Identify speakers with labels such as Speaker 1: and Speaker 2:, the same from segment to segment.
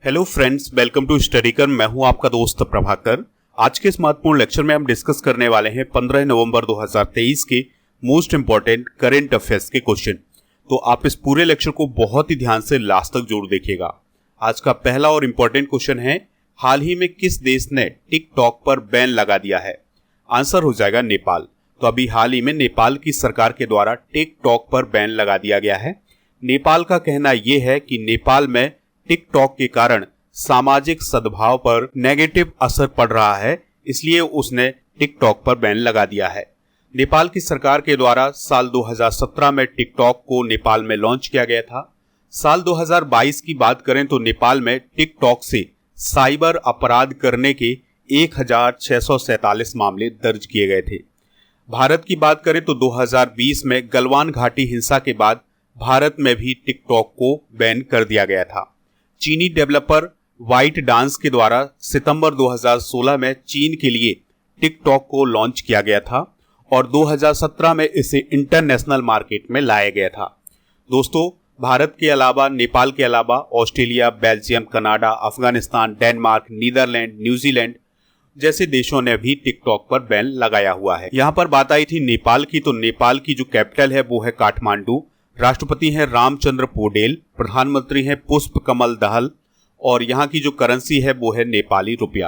Speaker 1: Hello friends, welcome to स्टडीकर। मैं हूं आपका दोस्त प्रभाकर। आज के इस महत्वपूर्ण लेक्चर में हम डिस्कस करने वाले हैं 15 नवंबर 2023 के मोस्ट इंपॉर्टेंट करंट अफेयर्स के क्वेश्चन। तो आप इस पूरे लेक्चर को बहुत ही ध्यान से लास्ट तक जरूर देखिएगा। आज का पहला और इंपॉर्टेंट क्वेश्चन है, हाल ही में किस देश ने टिकटॉक पर बैन लगा दिया है? आंसर हो जाएगा नेपाल। तो अभी हाल ही में नेपाल की सरकार के द्वारा टिकटॉक पर बैन लगा दिया गया है। नेपाल का कहना यह है कि नेपाल में टिकटॉक के कारण सामाजिक सद्भाव पर नेगेटिव असर पड़ रहा है, इसलिए उसने टिकटॉक पर बैन लगा दिया है। नेपाल की सरकार के द्वारा साल 2017 में टिकटॉक को नेपाल में लॉन्च किया गया था। साल 2022 की बात करें तो नेपाल में टिकटॉक से साइबर अपराध करने के 1647 मामले दर्ज किए गए थे। भारत की बात करें तो 2020 में गलवान घाटी हिंसा के बाद भारत में भी टिकटॉक को बैन कर दिया गया था। चीनी डेवलपर वाइट डांस के द्वारा सितंबर 2016 में चीन के लिए टिकटॉक को लॉन्च किया गया था और 2017 में इसे इंटरनेशनल मार्केट में लाया गया था। दोस्तों, भारत के अलावा, नेपाल के अलावा Australia, Belgium, Canada, Afghanistan, Denmark, Netherlands, New Zealand जैसे देशों ने भी टिकटॉक पर बैन लगाया हुआ है। यहाँ पर बात आई थी नेपाल की, तो नेपाल की जो कैपिटल है वो है काठमांडू। राष्ट्रपति हैं रामचंद्र पौडेल, प्रधानमंत्री हैं पुष्प कमल दहल और यहाँ की जो करेंसी है वो है नेपाली रुपया।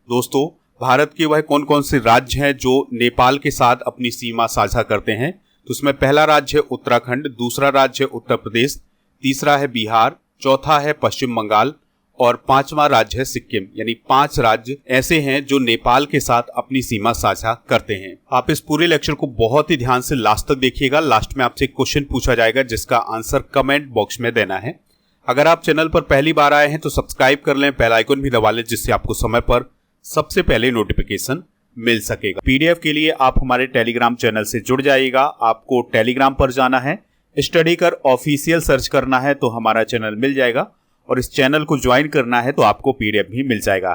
Speaker 1: दोस्तों, भारत के वह कौन कौन से राज्य हैं जो नेपाल के साथ अपनी सीमा साझा करते हैं? तो उसमें पहला राज्य है उत्तराखंड, दूसरा राज्य है उत्तर प्रदेश, तीसरा है बिहार, चौथा है पश्चिम बंगाल और पांचवा राज्य है सिक्किम। यानी 5 राज्य ऐसे हैं जो नेपाल के साथ अपनी सीमा साझा करते हैं। आप इस पूरे लेक्चर को बहुत ही ध्यान से लास्ट तक देखिएगा। लास्ट में आपसे एक क्वेश्चन पूछा जाएगा जिसका आंसर कमेंट बॉक्स में देना है। अगर आप चैनल पर पहली बार आए हैं तो सब्सक्राइब कर लें, बेल आइकन भी दबा लें जिससे आपको समय पर सबसे पहले नोटिफिकेशन मिल सकेगा। पीडीएफ के लिए आप हमारे टेलीग्राम चैनल से जुड़ जाइएगा। आपको टेलीग्राम पर जाना है, स्टडीकर ऑफिशियल सर्च करना है तो हमारा चैनल मिल जाएगा और इस चैनल को ज्वाइन करना है तो आपको पीडीएफ भी मिल जाएगा।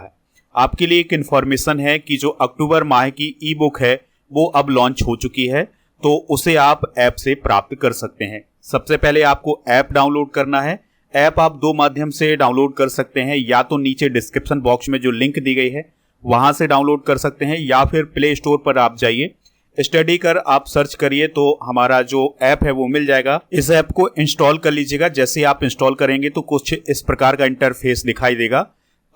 Speaker 1: आपके लिए एक इन्फॉर्मेशन है कि जो अक्टूबर माह की ई बुक है वो अब लॉन्च हो चुकी है, तो उसे आप ऐप से प्राप्त कर सकते हैं। सबसे पहले आपको ऐप डाउनलोड करना है। ऐप आप 2 माध्यम से डाउनलोड कर सकते हैं, या तो नीचे डिस्क्रिप्शन बॉक्स में जो लिंक दी गई है वहां से डाउनलोड कर सकते हैं, या फिर प्ले स्टोर पर आप जाइए, स्टडीकर आप सर्च करिए तो हमारा जो ऐप है वो मिल जाएगा। इस ऐप को इंस्टॉल कर लीजिएगा। जैसे आप इंस्टॉल करेंगे तो कुछ इस प्रकार का इंटरफेस दिखाई देगा।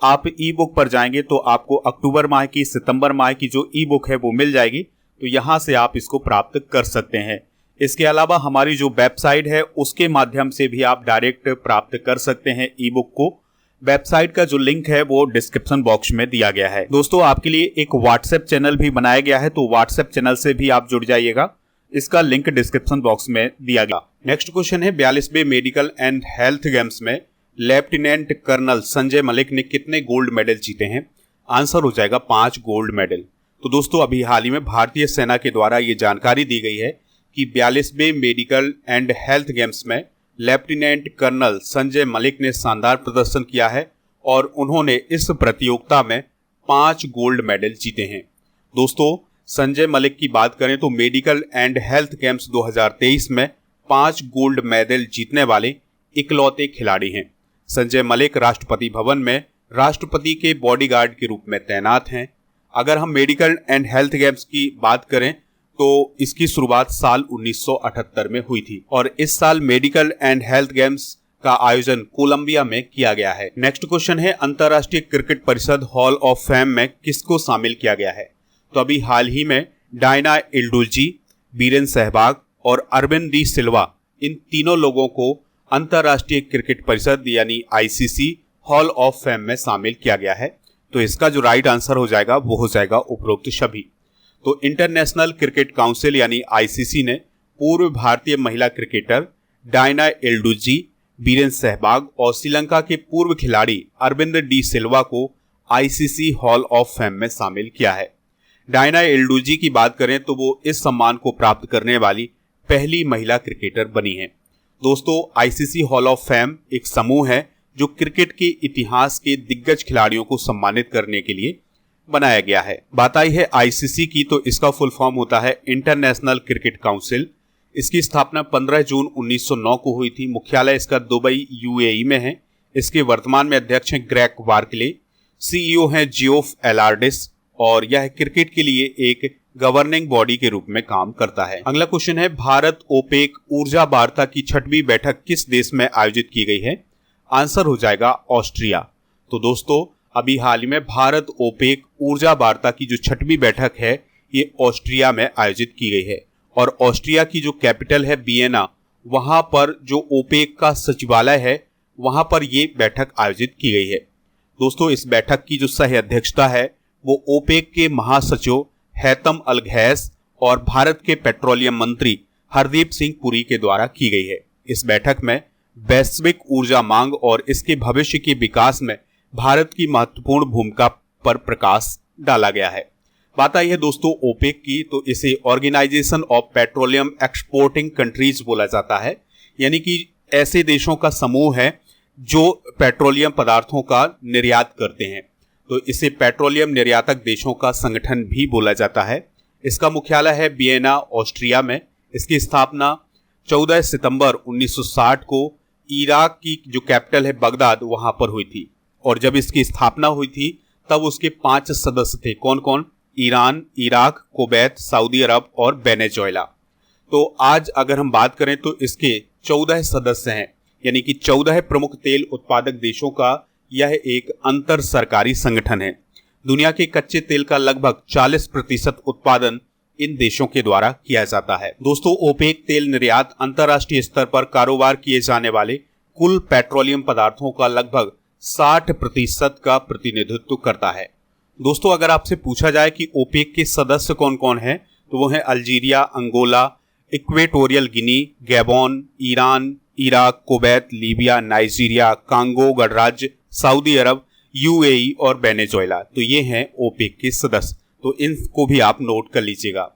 Speaker 1: आप ई बुक पर जाएंगे तो आपको अक्टूबर माह की, सितंबर माह की जो ई बुक है वो मिल जाएगी, तो यहाँ से आप इसको प्राप्त कर सकते हैं। इसके अलावा हमारी जो वेबसाइट है उसके माध्यम से भी आप डायरेक्ट प्राप्त कर सकते हैं ई बुक को। वेबसाइट का जो लिंक है वो डिस्क्रिप्शन बॉक्स में दिया गया है। दोस्तों, आपके लिए एक व्हाट्सएप चैनल भी बनाया गया है, तो व्हाट्सएप चैनल से भी आप जुड़ जाइएगा। इसका लिंक डिस्क्रिप्शन बॉक्स में दिया गया। नेक्स्ट क्वेश्चन है, 42वें मेडिकल एंड हेल्थ गेम्स में लेफ्टिनेंट कर्नल संजय मलिक ने कितने गोल्ड मेडल जीते हैं? आंसर हो जाएगा 5 गोल्ड मेडल। तो दोस्तों, अभी हाल ही में भारतीय सेना के द्वारा ये जानकारी दी गई है कि 42वें मेडिकल एंड हेल्थ गेम्स में लेफ्टिनेंट कर्नल संजय मलिक ने शानदार प्रदर्शन किया है और उन्होंने इस प्रतियोगिता में 5 गोल्ड मेडल जीते हैं। दोस्तों, संजय मलिक की बात करें तो मेडिकल एंड हेल्थ गेम्स 2023 में 5 गोल्ड मेडल जीतने वाले इकलौते खिलाड़ी हैं। संजय मलिक राष्ट्रपति भवन में राष्ट्रपति के बॉडीगार्ड के रूप में तैनात हैं। अगर हम मेडिकल एंड हेल्थ गेम्स की बात करें तो इसकी शुरुआत साल 1978 में हुई थी और इस साल मेडिकल एंड हेल्थ गेम्स का आयोजन कोलंबिया में किया गया है। नेक्स्ट क्वेश्चन है, अंतर्राष्ट्रीय क्रिकेट परिषद हॉल ऑफ फेम में किसको शामिल किया गया है? तो अभी हाल ही में डायना एल्डुल्जी, बीरेन सहवाग और अरविंद डी सिल्वा, इन तीनों लोगों को अंतर्राष्ट्रीय क्रिकेट परिषद यानी आईसीसी हॉल ऑफ फेम में शामिल किया गया है। तो इसका जो राइट आंसर हो जाएगा वो हो जाएगा उपरोक्त सभी। तो इंटरनेशनल क्रिकेट काउंसिल यानी आईसीसी ने पूर्व भारतीय महिला क्रिकेटर डायना एल्डुल्जी, बीरेन सहवाग और श्रीलंका के पूर्व खिलाड़ी अरविंद डी सिल्वा को आईसीसी हॉल ऑफ फेम में शामिल किया है। डायना एल्डुल्जी की बात करें तो वो इस सम्मान को प्राप्त करने वाली पहली महिला क्रिकेटर बनी है। दोस्तों, आईसीसी हॉल ऑफ फेम एक समूह है जो क्रिकेट के इतिहास के दिग्गज खिलाड़ियों को सम्मानित करने के लिए बनाया गया है। बात आई है आईसीसी की, तो इसका फुल फॉर्म होता है इंटरनेशनल क्रिकेट काउंसिल। इसकी स्थापना 15 जून 1909 को हुई थी। मुख्यालय इसका दुबई यूएई में है। इसके वर्तमान में अध्यक्ष हैं ग्रेग बार्कले, सीईओ हैं जियोफ एलार्डिस और यह क्रिकेट के लिए एक गवर्निंग बॉडी के रूप में काम करता है। अगला क्वेश्चन है, भारत ओपेक ऊर्जा वार्ता की 6वीं बैठक किस देश में आयोजित की गई है? आंसर हो जाएगा ऑस्ट्रिया। तो दोस्तों अभी हाल ही में भारत ओपेक ऊर्जा वार्ता की जो 6वीं बैठक है ये ऑस्ट्रिया में आयोजित की गई है और ऑस्ट्रिया की जो कैपिटल है वियना, वहां पर जो ओपेक का सचिवालय है वहां पर ये बैठक आयोजित की गई है। दोस्तों इस बैठक की जो सह अध्यक्षता है वो ओपेक के महासचिव हैतम अल घैस और भारत के पेट्रोलियम मंत्री हरदीप सिंह पुरी के द्वारा की गई है। इस बैठक में वैश्विक ऊर्जा मांग और इसके भविष्य के विकास में भारत की महत्वपूर्ण भूमिका पर प्रकाश डाला गया है। बात आई है दोस्तों ओपेक की, तो इसे Organization of Petroleum Exporting Countries बोला जाता है, यानी कि ऐसे देशों का समूह है जो पेट्रोलियम पदार्थों का निर्यात करते हैं। तो इसे पेट्रोलियम निर्यातक देशों का संगठन भी बोला जाता है। इसका मुख्यालय है वियना ऑस्ट्रिया में। इसकी स्थापना 14 सितंबर 1960 को इराक की जो कैपिटल है बगदाद वहां पर हुई थी और जब इसकी स्थापना हुई थी तब उसके 5 सदस्य थे। कौन कौन? ईरान, इराक, कुवैत, सऊदी अरब और वेनेजुएला। तो आज अगर हम बात करें तो इसके 14 सदस्य हैं, यानी कि 14 प्रमुख तेल उत्पादक देशों का यह एक अंतर सरकारी संगठन है। दुनिया के कच्चे तेल का लगभग 40% उत्पादन इन देशों के द्वारा किया जाता है। दोस्तों ओपेक तेल निर्यात अंतर्राष्ट्रीय स्तर पर कारोबार किए जाने वाले कुल पेट्रोलियम पदार्थों का लगभग 60% का प्रतिनिधित्व करता है। दोस्तों अगर आपसे पूछा जाए कि ओपेक के सदस्य कौन कौन हैं तो वो हैं Algeria, Angola, Equatorial Guinea, Gabon, Iran, Iraq, Kuwait, Libya, Nigeria, Congo गणराज्य, सऊदी अरब, यूएई और वेनेजुएला। तो ये हैं ओपेक के सदस्य, तो इनको भी आप नोट कर लीजिएगा।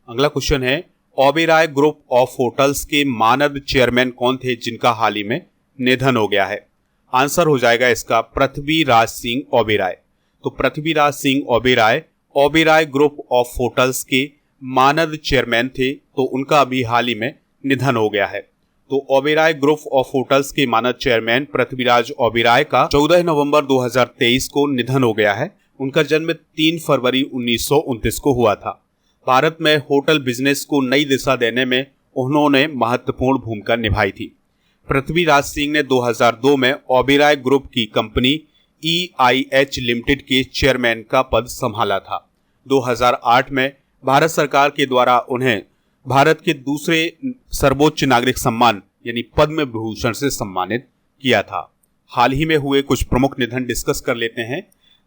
Speaker 1: अगला क्वेश्चन है, ओबेरॉय ग्रुप ऑफ होटल्स के मानद चेयरमैन कौन थे जिनका हाल ही में निधन हो गया है? आंसर हो जाएगा इसका पृथ्वीराज सिंह ओबेरॉय। तो Prithviraj Singh Oberoi Oberoi group of hotels के मानद चेयरमैन थे, तो उनका अभी हाल ही में निधन हो गया है। तो ओबेरॉय ग्रुप ऑफ होटल्स के मानद चेयरमैन पृथ्वीराज ओबेरॉय का 14 नवंबर 2023 को निधन हो गया है। उनका जन्म 3 फरवरी 1929 को हुआ था। भारत में होटल बिजनेस को नई दिशा देने में उन्होंने महत्वपूर्ण भूमिका निभाई थी। पृथ्वीराज सिंह ने 2002 में ओबेरॉय ग्रुप की कंपनी EIH लिमिटेड के चेयरमैन का पद संभाला था। 2008 में भारत सरकार के द्वारा उन्हें भारत के दूसरे सर्वोच्च नागरिक सम्मान यानी पद्म विभूषण से सम्मानित किया था। हाल ही में हुए कुछ प्रमुख निधन डिस्कस कर लेते हैं।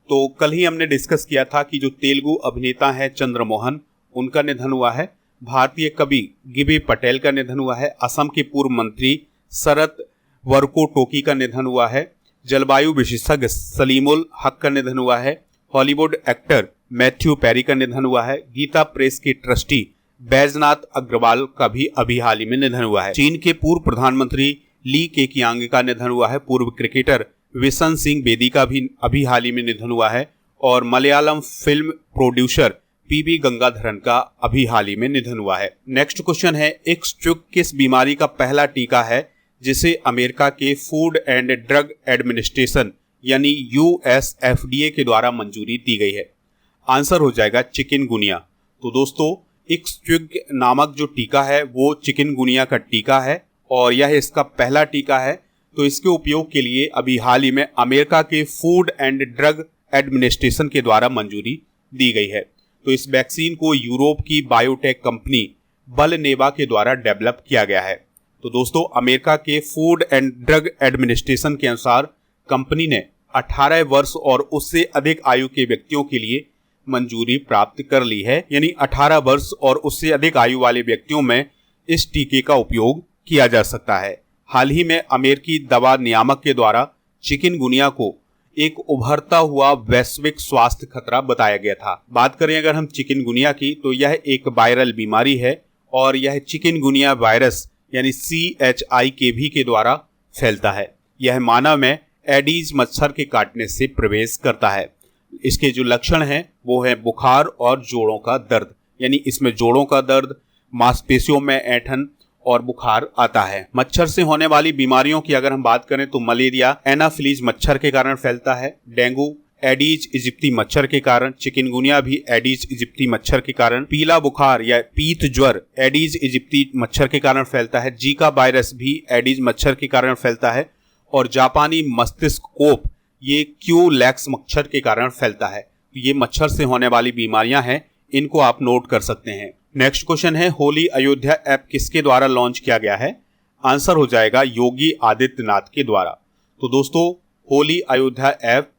Speaker 1: तो कल ही हमने डिस्कस किया था कि जो तेलुगु अभिनेता हैं चंद्रमोहन, उनका निधन हुआ है। भारतीय कवि गिबी पटेल का निधन हुआ है। असम के पूर्व मंत्री शरद वरकोटोकी का निधन हुआ है। जलवायु विशेषज्ञ सलीमुल हक का निधन हुआ है। हॉलीवुड एक्टर मैथ्यू पेरी का निधन हुआ है। गीता प्रेस के ट्रस्टी बैजनाथ अग्रवाल का भी अभी हाल ही में निधन हुआ है। चीन के पूर्व प्रधानमंत्री ली केकियांग का निधन हुआ है। पूर्व क्रिकेटर विशन सिंह बेदी का भी अभी हाल ही में निधन हुआ है और Malayalam film producer PB Gangadharan का अभी हाल ही में निधन हुआ है। नेक्स्ट क्वेश्चन है, इक्सचुक किस बीमारी का पहला टीका है जिसे अमेरिका के फूड एंड ड्रग एडमिनिस्ट्रेशन यानी USFDA के द्वारा मंजूरी दी गई है? आंसर हो जाएगा चिकनगुनिया। तो दोस्तों इक्सचुक नामक जो टीका है वो चिकनगुनिया का टीका है और यह इसका पहला टीका है। तो इसके उपयोग के लिए अभी हाल ही में अमेरिका के फूड एंड ड्रग एडमिनिस्ट्रेशन के द्वारा मंजूरी दी गई है। तो इस वैक्सीन को यूरोप की बायोटेक कंपनी बलनेवा के द्वारा डेवलप किया गया है। तो दोस्तों अमेरिका के फूड एंड ड्रग एडमिनिस्ट्रेशन के अनुसार कंपनी ने 18 वर्ष और उससे अधिक आयु के व्यक्तियों के लिए मंजूरी प्राप्त कर ली है, यानी 18 वर्ष और उससे अधिक आयु वाले व्यक्तियों में इस टीके का उपयोग किया जा सकता है। हाल ही में अमेरिकी दवा नियामक के द्वारा चिकनगुनिया को एक उभरता हुआ वैश्विक स्वास्थ्य खतरा बताया गया था। बात करें अगर हम चिकनगुनिया की तो यह एक वायरल बीमारी है और यह चिकनगुनिया वायरस यानी CHIKV के द्वारा फैलता है। यह मानव में एडीज मच्छर के काटने से प्रवेश करता है। इसके जो लक्षण हैं वो है बुखार और जोड़ों का दर्द, यानी इसमें जोड़ों का दर्द, मांसपेशियों में ऐंठन और बुखार आता है। मच्छर से होने वाली बीमारियों की अगर हम बात करें तो मलेरिया एनाफिलीज मच्छर के कारण फैलता है, डेंगू एडीज इजिप्टी मच्छर के कारण, चिकनगुनिया भी एडीज इजिप्टी मच्छर के कारण, पीला बुखार या पीत ज्वर एडीज इजिप्टी मच्छर के कारण फैलता है, जीका वायरस भी एडीज मच्छर के कारण फैलता है और जापानी मस्तिष्क कोप ये क्यूलैक्स मच्छर के कारण फैलता है। ये मच्छर से होने वाली बीमारियां हैं, इनको आप नोट कर सकते हैं। नेक्स्ट क्वेश्चन है होली अयोध्या ऐप किसके द्वारा लॉन्च किया गया है? आंसर हो जाएगा योगी आदित्यनाथ के द्वारा। तो दोस्तों होली अयोध्या ऐप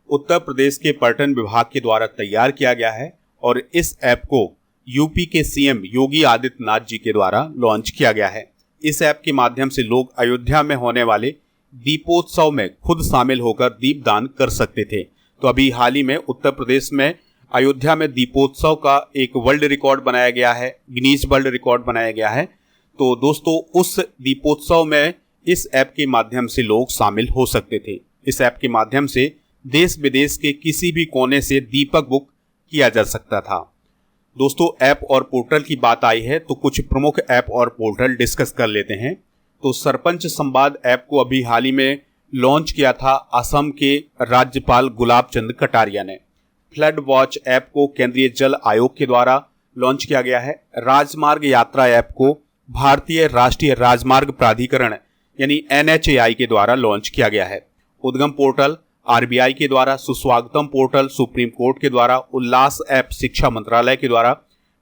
Speaker 1: उत्तर प्रदेश के पर्यटन विभाग के द्वारा तैयार किया गया है और इस ऐप को यूपी के सीएम योगी आदित्यनाथ जी के द्वारा लॉन्च किया गया है। इस ऐप के माध्यम से लोग अयोध्या में होने वाले दीपोत्सव में खुद शामिल होकर दीपदान कर सकते थे। तो अभी हाल ही में उत्तर प्रदेश में अयोध्या में दीपोत्सव का एक वर्ल्ड रिकॉर्ड बनाया गया है, गिनीज वर्ल्ड रिकॉर्ड बनाया गया है। तो दोस्तों उस दीपोत्सव में इस ऐप के माध्यम से लोग शामिल हो सकते थे। इस ऐप के माध्यम से देश विदेश के किसी भी कोने से दीपक बुक किया जा सकता था। दोस्तों ऐप और पोर्टल की बात आई है तो कुछ प्रमुख ऐप और पोर्टल डिस्कस कर लेते हैं। तो सरपंच संवाद ऐप को अभी हाल ही में लॉन्च किया था असम के राज्यपाल गुलाब चंद कटारिया ने। फ्लड वॉच ऐप को केंद्रीय जल आयोग के द्वारा लॉन्च किया गया है। राजमार्ग यात्रा ऐप को भारतीय राष्ट्रीय राजमार्ग प्राधिकरण यानी NHAI के द्वारा लॉन्च किया गया है। उद्गम पोर्टल RBI के द्वारा, सुस्वागतम पोर्टल सुप्रीम कोर्ट के द्वारा, उल्लास ऐप शिक्षा मंत्रालय के द्वारा,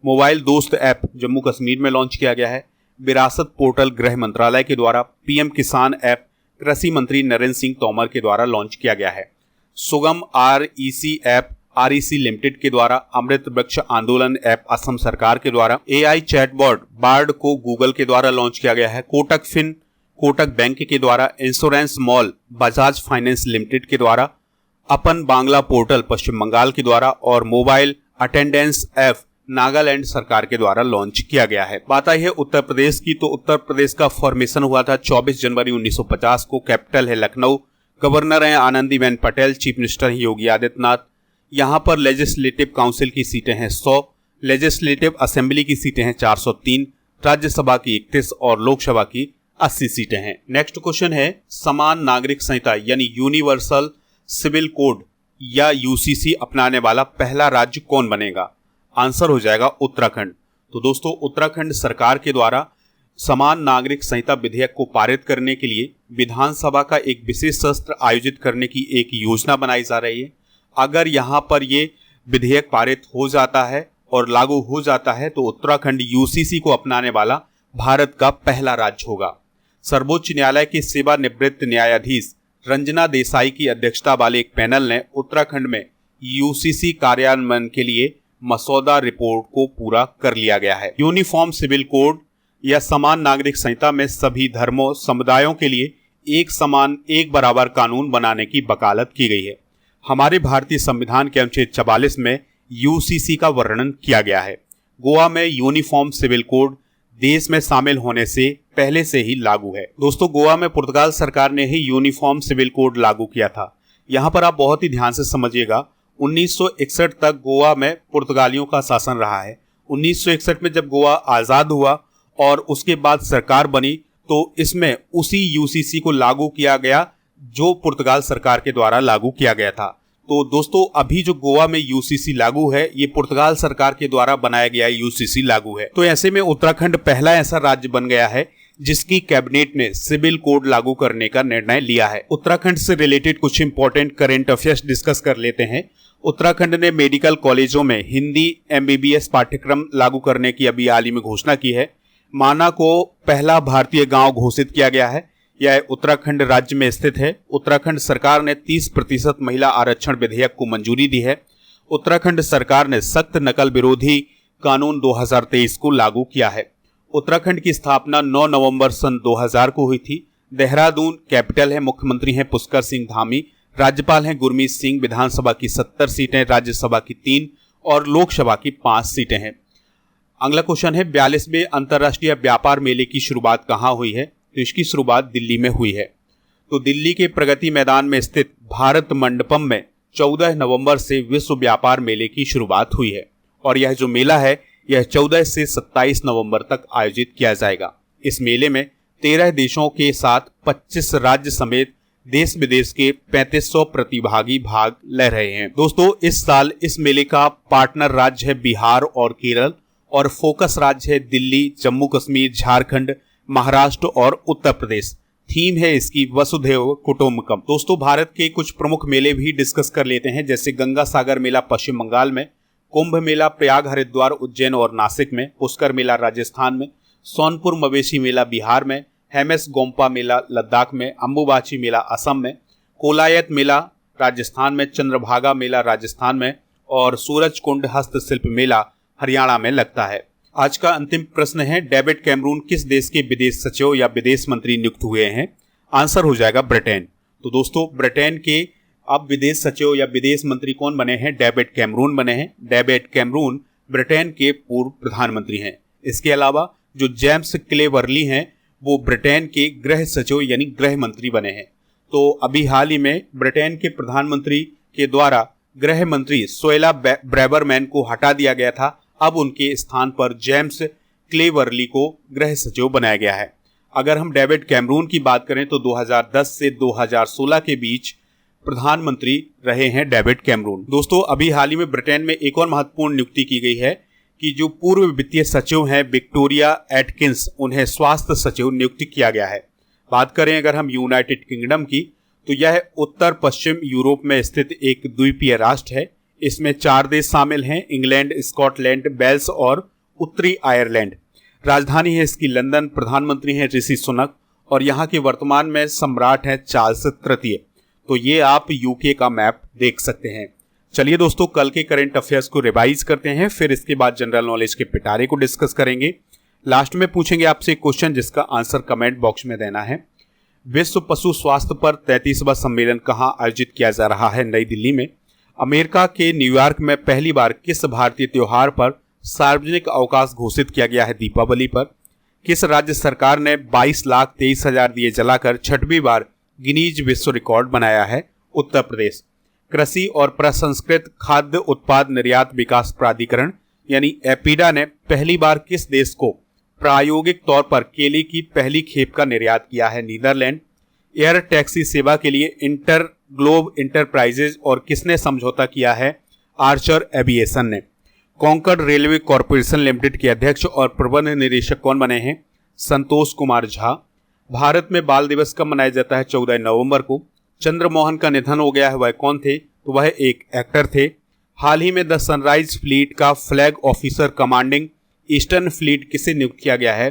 Speaker 1: मोबाइल दोस्त ऐप जम्मू कश्मीर में लॉन्च किया गया है। विरासत पोर्टल गृह मंत्रालय के द्वारा, PM किसान ऐप कृषि मंत्री नरेंद्र सिंह तोमर के द्वारा लॉन्च किया गया है। सुगम REC ऐप REC लिमिटेड के द्वारा, अमृत वृक्ष आंदोलन ऐप असम सरकार के द्वारा, AI चैटबॉट बार्ड को गूगल के द्वारा लॉन्च किया गया है। कोटक फिन कोटक बैंक के द्वारा, insurance mall Bajaj finance limited के द्वारा, अपन बांग्ला पोर्टल पश्चिम बंगाल के द्वारा और मोबाइल अटेंडेंस ऐप नागालैंड सरकार के द्वारा लॉन्च किया गया है। बात आई है उत्तर प्रदेश की, तो उत्तर प्रदेश का फॉर्मेशन हुआ था 24 जनवरी 1950 को। कैपिटल है लखनऊ, गवर्नर हैं आनंदीबेन पटेल, चीफ मिनिस्टर हैं योगी आदित्यनाथ। यहाँ पर लेजिस्लेटिव काउंसिल की सीटें हैं 100, लेजिस्लेटिव असेंबली की सीटें हैं 403, राज्यसभा की 31 और लोकसभा की 80 सीटें हैं। नेक्स्ट क्वेश्चन है समान नागरिक संहिता यानी यूनिवर्सल सिविल कोड या UCC अपनाने वाला पहला राज्य कौन बनेगा? आंसर हो जाएगा उत्तराखंड। तो दोस्तों उत्तराखंड सरकार के द्वारा समान नागरिक संहिता विधेयक को पारित करने के लिए विधानसभा का एक विशेष सत्र आयोजित करने की एक योजना बनाई जा रही है। अगर यहाँ पर ये विधेयक पारित हो जाता है और लागू हो जाता है तो उत्तराखंड UCC को अपनाने वाला भारत का पहला राज्य होगा। सर्वोच्च न्यायालय के सेवानिवृत्त न्यायाधीश रंजना देसाई की अध्यक्षता वाले एक पैनल ने उत्तराखंड में UCC कार्यान्वयन के लिए मसौदा रिपोर्ट को पूरा कर लिया गया है। यूनिफॉर्म सिविल कोड या समान नागरिक संहिता में सभी धर्मों समुदायों के लिए एक समान एक बराबर कानून बनाने की वकालत की गई है। हमारे भारतीय संविधान के अनुच्छेद 44 में UCC का वर्णन किया गया है। गोवा में यूनिफॉर्म सिविल कोड देश में शामिल होने से पहले से ही लागू है। दोस्तों गोवा में पुर्तगाल सरकार ने ही यूनिफॉर्म सिविल कोड लागू किया था। यहाँ पर आप बहुत ही ध्यान से समझिएगा, 1961 तक गोवा में पुर्तगालियों का शासन रहा है। 1961 में जब गोवा आज़ाद हुआ और उसके बाद सरकार बनी तो इसमें उसी UCC को लागू किया गया जो पुर्तगाल सरकार के द्वारा लागू किया गया था। तो दोस्तों अभी जो गोवा में UCC लागू है ये पुर्तगाल सरकार के द्वारा बनाया गया UCC लागू है। तो ऐसे में उत्तराखंड पहला ऐसा राज्य बन गया है जिसकी कैबिनेट ने सिविल कोड लागू करने का निर्णय लिया है। उत्तराखंड से रिलेटेड कुछ इंपॉर्टेंट करंट अफेयर्स डिस्कस कर लेते हैं। उत्तराखंड ने मेडिकल कॉलेजों में हिंदी MBBS पाठ्यक्रम लागू करने की अभी हाल ही में घोषणा की है। माना को पहला भारतीय गांव घोषित किया गया है। यह उत्तराखंड राज्य में स्थित है। उत्तराखंड सरकार ने 30% महिला आरक्षण विधेयक को मंजूरी दी है। उत्तराखंड सरकार ने सख्त नकल विरोधी कानून 2023 को लागू किया है। उत्तराखंड की स्थापना 9 नवंबर सन 2000 को हुई थी। देहरादून कैपिटल है, मुख्यमंत्री हैं पुष्कर सिंह धामी, राज्यपाल हैं गुरमीत सिंह, विधानसभा की 70 सीटें, राज्यसभा की 3 और लोकसभा की 5 सीटें हैं। अगला क्वेश्चन है 42वें अंतर्राष्ट्रीय व्यापार मेले की शुरुआत कहाँ हुई है? तो इसकी शुरुआत दिल्ली में हुई है। तो दिल्ली के प्रगति मैदान में स्थित भारत मंडपम में 14 नवंबर से विश्व व्यापार मेले की शुरुआत हुई है और यह जो मेला है यह 14 से 27 नवंबर तक आयोजित किया जाएगा। इस मेले में 13 देशों के साथ 25 राज्य समेत देश विदेश के 3500 प्रतिभागी भाग ले रहे हैं। दोस्तों, इस साल इस मेले का पार्टनर राज्य है बिहार और केरल और फोकस राज्य है दिल्ली, जम्मू कश्मीर, झारखंड, महाराष्ट्र और उत्तर प्रदेश। थीम है इसकी वसुधैव कुटुंबकम। दोस्तों, भारत के कुछ प्रमुख मेले भी डिस्कस कर लेते हैं, जैसे गंगा सागर मेला पश्चिम बंगाल में, कुंभ मेला प्रयाग, हरिद्वार, उज्जैन और नासिक में, पुष्कर मेला राजस्थान में, सोनपुर मवेशी मेला बिहार में, हेमेस गोम्पा मेला लद्दाख में, अंबुबाची मेला असम में, कोलायत मेला राजस्थान में, चंद्रभागा मेला राजस्थान में और सूरज कुंड हस्तशिल्प मेला हरियाणा में लगता है। आज का अंतिम प्रश्न है, डेविड कैमरून किस देश के विदेश सचिव या विदेश मंत्री नियुक्त हुए हैं? आंसर हो जाएगा ब्रिटेन। तो दोस्तों, ब्रिटेन के अब विदेश सचिव या विदेश मंत्री कौन बने हैं? डेविड कैमरून बने हैं। डेविड कैमरून ब्रिटेन के पूर्व प्रधानमंत्री हैं। इसके अलावा जो जेम्स क्लेवर्ली हैं वो ब्रिटेन के गृह सचिव यानी गृह मंत्री बने हैं। तो अभी हाल ही में ब्रिटेन के प्रधानमंत्री के द्वारा गृह मंत्री सोएला ब्रैबरमैन को हटा दिया गया था। अब उनके स्थान पर जेम्स क्लेवर्ली को गृह सचिव बनाया गया है। अगर हम डेविड कैमरून की बात करें तो 2010 से 2016 के बीच प्रधानमंत्री रहे हैं डेविड कैमरून। दोस्तों, अभी हाल ही में ब्रिटेन में एक और महत्वपूर्ण नियुक्ति की गई है कि जो पूर्व वित्तीय सचिव हैं विक्टोरिया एटकिंस, उन्हें स्वास्थ्य सचिव नियुक्त किया गया है। बात करें अगर हम यूनाइटेड किंगडम की, तो यह उत्तर पश्चिम यूरोप में स्थित एक द्वीपीय राष्ट्र है। इसमें 4 देश शामिल हैं, इंग्लैंड, स्कॉटलैंड, वेल्स और उत्तरी आयरलैंड। राजधानी है इसकी लंदन। प्रधानमंत्री हैं ऋषि सुनक और यहाँ के वर्तमान में सम्राट हैं चार्ल्स तृतीय। तो ये आप यूके का मैप देख सकते हैं। चलिए दोस्तों, कल के करंट अफेयर्स को रिवाइज करते हैं, फिर इसके बाद जनरल नॉलेज के पिटारे को डिस्कस करेंगे। लास्ट में पूछेंगे आपसे एक क्वेश्चन जिसका आंसर कमेंट बॉक्स में देना है। विश्व पशु स्वास्थ्य पर 33वां सम्मेलन कहां आयोजित किया जा रहा है? नई दिल्ली में। अमेरिका के न्यूयॉर्क में पहली बार किस भारतीय त्योहार पर सार्वजनिक अवकाश घोषित किया गया है? दीपावली पर। किस राज्य सरकार ने 22,23,000 दिए जलाकर 6वीं बार गिनीज विश्व रिकॉर्ड बनाया है? उत्तर प्रदेश। कृषि और प्रसंस्कृत खाद्य उत्पाद निर्यात विकास प्राधिकरण यानी एपीडा ने पहली बार किस देश को प्रायोगिक तौर पर केले की पहली खेप का निर्यात किया है? नीदरलैंड। एयर टैक्सी सेवा के लिए इंटर ग्लोब इंटरप्राइजेज और किसने समझौता किया है? आर्चर एविएशन ने। कॉन्कॉर्ड रेलवे कॉरपोरेशन लिमिटेड के अध्यक्ष और प्रबंध निदेशक कौन बने हैं? संतोष कुमार झा। भारत में बाल दिवस कब मनाया जाता है? 14 नवंबर को। चंद्रमोहन का निधन हो गया है, वह कौन थे? तो वह एक एक्टर थे। हाल ही में द सनराइज फ्लीट का flag officer commanding eastern fleet किसे नियुक्त किया गया है?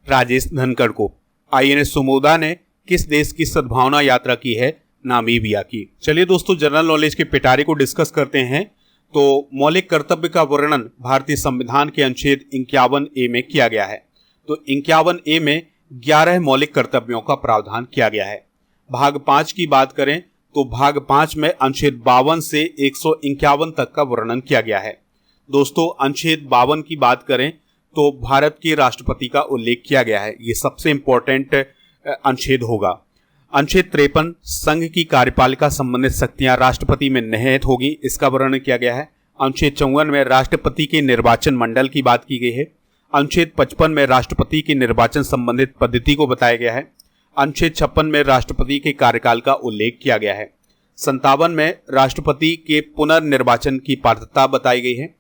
Speaker 1: राजेश धनखड़ को। आईएनएस सुमोदा ने किस देश की सद्भावना यात्रा की है? नामीबिया की। चलिए दोस्तों, जनरल नॉलेज के पिटारे को डिस्कस करते हैं। तो मौलिक कर्तव्य का वर्णन भारतीय संविधान के अनुच्छेद 51A में किया गया है। तो 51A में 11 मौलिक कर्तव्यों का प्रावधान किया गया है। भाग 5 की बात करें तो भाग 5 में अनुच्छेद 52 से 151 तक का वर्णन किया गया है। दोस्तों, अनुच्छेद 52 की बात करें तो भारत के राष्ट्रपति का उल्लेख किया गया है। ये सबसे इंपॉर्टेंट अनुच्छेद होगा। अनुच्छेद 53 संघ की कार्यपालिका संबंधित शक्तियां राष्ट्रपति में निहित होगी, इसका वर्णन किया गया है। अनुच्छेद 54 में राष्ट्रपति के निर्वाचन मंडल की बात की गई है। अनुच्छेद 55 में राष्ट्रपति के निर्वाचन संबंधित पद्धति को बताया गया है। अनुच्छेद 56 में राष्ट्रपति के कार्यकाल का उल्लेख किया गया है। 57 में राष्ट्रपति के पुनर्निर्वाचन की पात्रता बताई गई है।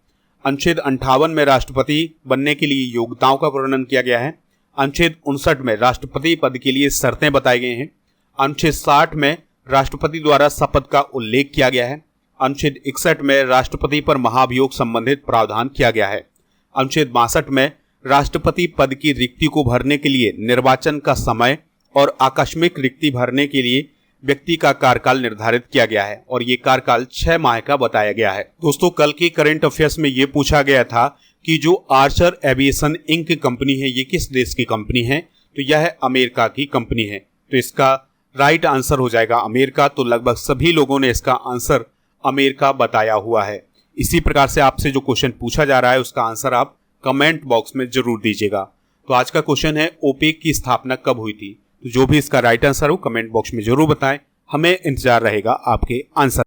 Speaker 1: अनुच्छेद 58 में राष्ट्रपति बनने के लिए योग्यताओं का वर्णन किया गया है। अनुच्छेद 59 में राष्ट्रपति पद के लिए शर्तें बताई गई हैं। अनुच्छेद 60 में राष्ट्रपति द्वारा शपथ का उल्लेख किया गया है। अनुच्छेद 61 में राष्ट्रपति पर महाभियोग संबंधित प्रावधान किया गया है। अनुच्छेद 62 में राष्ट्रपति पद की रिक्ति को भरने के लिए निर्वाचन का समय और आकस्मिक रिक्ति भरने के लिए व्यक्ति का कार्यकाल निर्धारित किया गया है और ये कार्यकाल 6 माह का बताया गया है। दोस्तों, कल के करंट अफेयर्स में ये पूछा गया था कि जो आर्चर एविएशन इंक कंपनी है ये किस देश की कंपनी है? तो यह अमेरिका की कंपनी है। तो इसका राइट आंसर हो जाएगा अमेरिका। तो लगभग सभी लोगों ने इसका आंसर अमेरिका बताया हुआ है। इसी प्रकार से आपसे जो क्वेश्चन पूछा जा रहा है उसका आंसर आप कमेंट बॉक्स में जरूर दीजिएगा। तो आज का क्वेश्चन है ओपेक की स्थापना कब हुई थी? तो जो भी इसका राइट आंसर हो कमेंट बॉक्स में जरूर बताएं, हमें इंतजार रहेगा आपके आंसर।